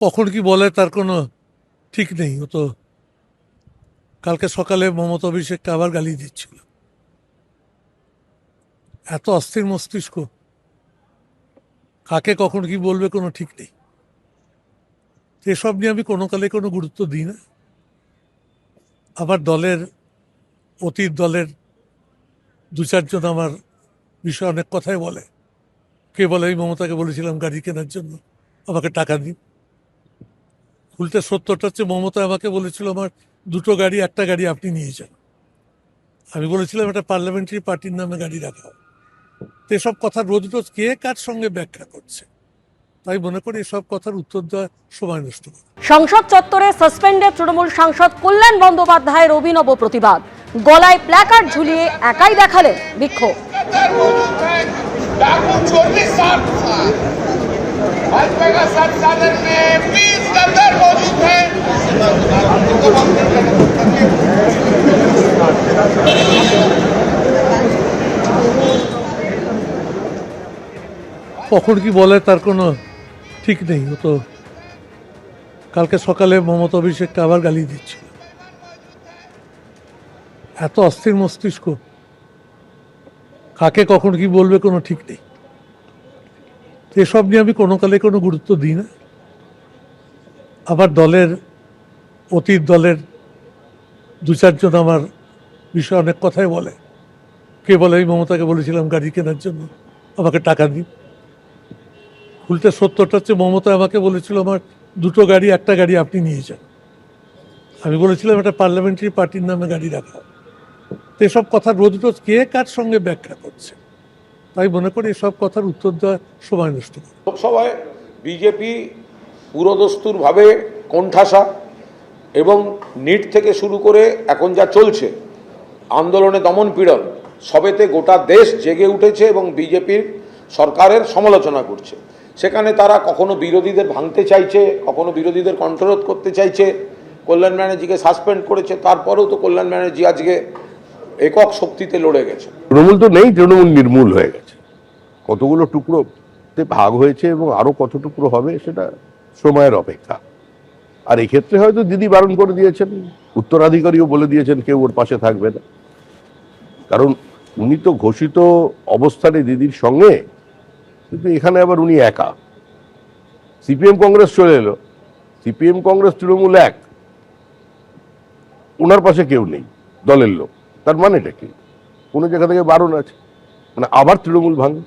কখন কি বলে তার কোনো ঠিক নেই। ও তো কালকে সকালে মমতা অভিষেককে আবার গালি দিচ্ছিল। এত অস্থির মস্তিষ্ক, কাকে কখন কি বলবে কোনো ঠিক নেই। এসব নিয়ে আমি কোনো কালে কোনো গুরুত্ব দিই না। আবার অতীত দলের দু চারজন আমার বিষয়ে অনেক কথাই বলে। কে বলে আমি মমতাকে বলেছিলাম গাড়ি কেনার জন্য আমাকে টাকা দিন। উল্টে সত্যটা হচ্ছে মমতা আমাকে বলেছিল আমার দুটো গাড়ি, একটা গাড়ি আপনি নিয়ে যান। আমি বলেছিলাম এটা পার্লামেন্টারি পার্টির নামে গাড়ি রাখা হবে। তো এসব কথা রোজ রোজ কে কার সঙ্গে ব্যাখ্যা করছে, তাই মনে করি এসব কথার উত্তর দেওয়া সময় নষ্ট করে। সংসদ চত্বরে সাসপেন্ডেড তৃণমূল সাংসদ কল্যাণ বন্দ্যোপাধ্যায়ের অভিনব প্রতিবাদ, গলায় প্ল্যাকার্ড ঝুলিয়ে একাই দেখালেন বিক্ষোভ। কখন কি বলে তার কোনো ঠিক নেই। ও তো কালকে সকালে মমতা অভিষেককে আবার গালি দিচ্ছিল। এত অস্থির মস্তিষ্ক, কাকে কখন কি বলবে কোনো ঠিক নেই। এসব নিয়ে আমি কোনো কালে কোনো গুরুত্ব দিই না। আবার অতীত দলের দু চারজন আমার বিষয়ে অনেক কথাই বলে। কে বলে আমি মমতাকে বলেছিলাম গাড়ি কেনার জন্য আমাকে টাকা দিন। উল্টে সত্যটা হচ্ছে মমতা আমাকে বলেছিল আমার দুটো গাড়ি, একটা গাড়ি আপনি নিয়ে যান। আমি বলেছিলাম এটা পার্লামেন্টারি পার্টির নামে গাড়ি রাখা হবে। তো এসব কথা রোজ রোজ কে কার সঙ্গে ব্যাখ্যা করছে, তাই মনে করি এসব কথার উত্তর দেওয়া সময় নষ্ট করে। লোকসভায় বিজেপি পুরোদস্তুরভাবে কোণঠাসা এবং নিট থেকে শুরু করে এখন যা চলছে আন্দোলনে দমন পীড়ন, সবেতে গোটা দেশ জেগে উঠেছে এবং বিজেপির সরকারের সমালোচনা করছে। সেখানে তারা কখনো বিরোধীদের ভাঙতে চাইছে, কখনো বিরোধীদের কণ্ঠরোধ করতে চাইছে। কল্যাণ ব্যানার্জিকে সাসপেন্ড করেছে, তারপরেও তো কল্যাণ ব্যানার্জি আজকে একক শক্তিতে লড়ে গেছে। তৃণমূল তো নেই, তৃণমূল নির্মূল হয়ে গেছে। কতগুলো টুকরোতে ভাগ হয়েছে এবং আরো কত টুকরো হবে সেটা সময়ের অপেক্ষা। আর এক্ষেত্রে হয়তো দিদি বারণ করে দিয়েছেন, উত্তরাধিকারীও বলে দিয়েছেন কেউ ওর পাশে থাকবে না, কারণ উনি তো ঘোষিত অবস্থানে দিদির সঙ্গে, কিন্তু এখানে আবার উনি একা। সিপিএম কংগ্রেস চলে এলো, সিপিএম কংগ্রেস তৃণমূল এক, ওনার পাশে কেউ নেই দলের লোক। তার মানেটা কি? কোনো জায়গা থেকে বারণ আছে, মানে আবার তৃণমূল ভাঙে।